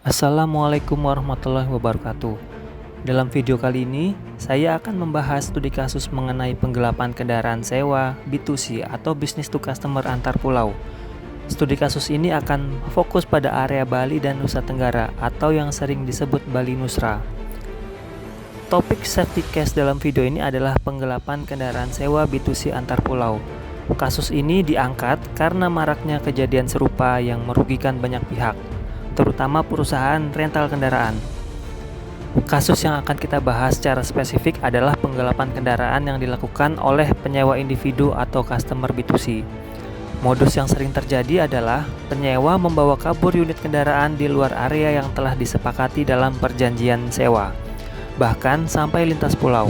Assalamualaikum warahmatullahi wabarakatuh. Dalam video kali ini, saya akan membahas studi kasus mengenai penggelapan kendaraan sewa B2C atau Business to Customer antar pulau. Studi kasus ini akan fokus pada area Bali dan Nusa Tenggara atau yang sering disebut Bali Nusra. Topik safety case dalam video ini adalah penggelapan kendaraan sewa B2C antar pulau. Kasus ini diangkat karena maraknya kejadian serupa yang merugikan banyak pihak, terutama perusahaan rental kendaraan. Kasus yang akan kita bahas secara spesifik adalah penggelapan kendaraan yang dilakukan oleh penyewa individu atau customer B2C. Modus yang sering terjadi adalah penyewa membawa kabur unit kendaraan di luar area yang telah disepakati dalam perjanjian sewa, bahkan sampai lintas pulau.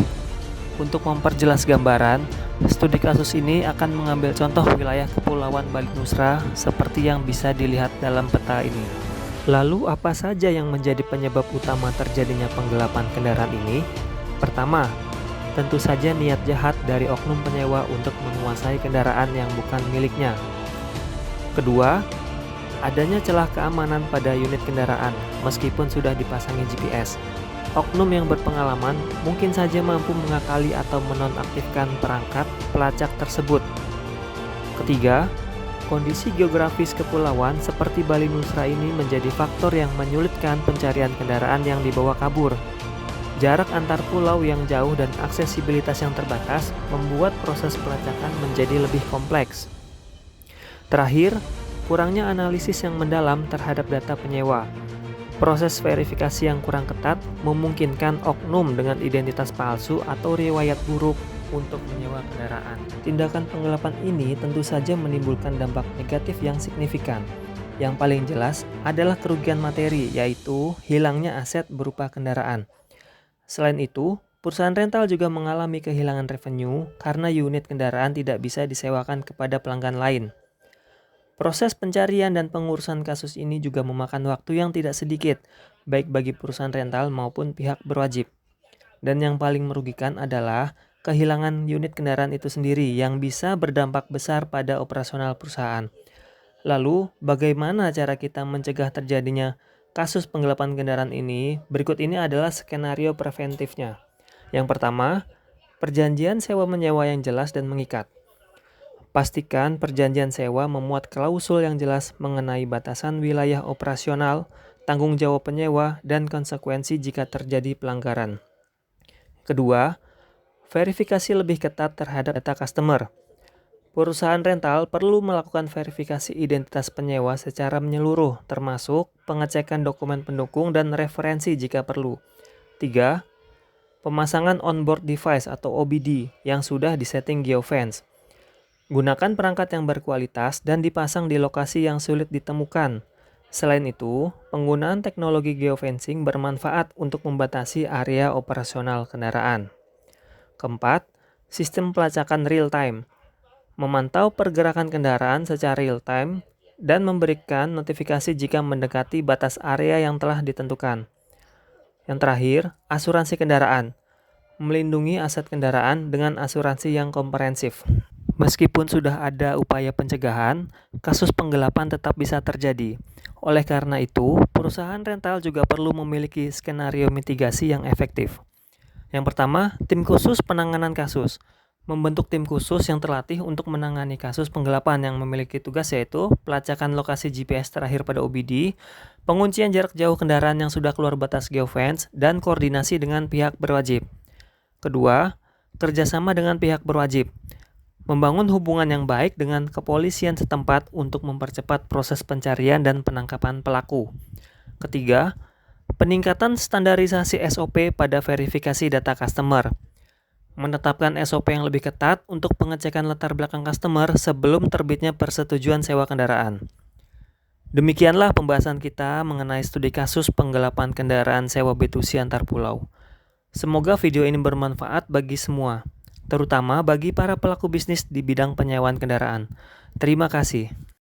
Untuk memperjelas gambaran, studi kasus ini akan mengambil contoh wilayah Kepulauan Bali Nusra seperti yang bisa dilihat dalam peta ini. Lalu apa saja yang menjadi penyebab utama terjadinya penggelapan kendaraan ini? Pertama, tentu saja niat jahat dari oknum penyewa untuk menguasai kendaraan yang bukan miliknya. Kedua, adanya celah keamanan pada unit kendaraan meskipun sudah dipasangi GPS. Oknum yang berpengalaman mungkin saja mampu mengakali atau menonaktifkan perangkat pelacak tersebut. Ketiga, kondisi geografis kepulauan seperti Bali Nusra ini menjadi faktor yang menyulitkan pencarian kendaraan yang dibawa kabur. Jarak antar pulau yang jauh dan aksesibilitas yang terbatas membuat proses pelacakan menjadi lebih kompleks. Terakhir, kurangnya analisis yang mendalam terhadap data penyewa. Proses verifikasi yang kurang ketat memungkinkan oknum dengan identitas palsu atau riwayat buruk untuk menyewa kendaraan. Tindakan penggelapan ini tentu saja menimbulkan dampak negatif yang signifikan. Yang paling jelas adalah kerugian materi, yaitu hilangnya aset berupa kendaraan. Selain itu, perusahaan rental juga mengalami kehilangan revenue karena unit kendaraan tidak bisa disewakan kepada pelanggan lain. Proses pencarian dan pengurusan kasus ini juga memakan waktu yang tidak sedikit, baik bagi perusahaan rental maupun pihak berwajib. Dan yang paling merugikan adalah kehilangan unit kendaraan itu sendiri yang bisa berdampak besar pada operasional perusahaan. Lalu, bagaimana cara kita mencegah terjadinya kasus penggelapan kendaraan ini? Berikut ini adalah skenario preventifnya. Yang pertama, perjanjian sewa-menyewa yang jelas dan mengikat. Pastikan perjanjian sewa memuat klausul yang jelas mengenai batasan wilayah operasional, tanggung jawab penyewa, dan konsekuensi jika terjadi pelanggaran. Kedua, verifikasi lebih ketat terhadap data customer. Perusahaan rental perlu melakukan verifikasi identitas penyewa secara menyeluruh, termasuk pengecekan dokumen pendukung dan referensi jika perlu. 3. Pemasangan onboard device atau OBD yang sudah disetting geofence. Gunakan perangkat yang berkualitas dan dipasang di lokasi yang sulit ditemukan. Selain itu, penggunaan teknologi geofencing bermanfaat untuk membatasi area operasional kendaraan. Keempat, sistem pelacakan real-time. Memantau pergerakan kendaraan secara real-time dan memberikan notifikasi jika mendekati batas area yang telah ditentukan. Yang terakhir, asuransi kendaraan. Melindungi aset kendaraan dengan asuransi yang komprehensif. Meskipun sudah ada upaya pencegahan, kasus penggelapan tetap bisa terjadi. Oleh karena itu, perusahaan rental juga perlu memiliki skenario mitigasi yang efektif. Yang pertama, tim khusus penanganan kasus. Membentuk tim khusus yang terlatih untuk menangani kasus penggelapan yang memiliki tugas yaitu pelacakan lokasi GPS terakhir pada OBD, penguncian jarak jauh kendaraan yang sudah keluar batas geofence, dan koordinasi dengan pihak berwajib. Kedua, kerjasama dengan pihak berwajib. Membangun hubungan yang baik dengan kepolisian setempat untuk mempercepat proses pencarian dan penangkapan pelaku. Ketiga, peningkatan standarisasi SOP pada verifikasi data customer. Menetapkan SOP yang lebih ketat untuk pengecekan latar belakang customer sebelum terbitnya persetujuan sewa kendaraan. Demikianlah pembahasan kita mengenai studi kasus penggelapan kendaraan sewa B2C antar pulau. Semoga video ini bermanfaat bagi semua, terutama bagi para pelaku bisnis di bidang penyewaan kendaraan. Terima kasih.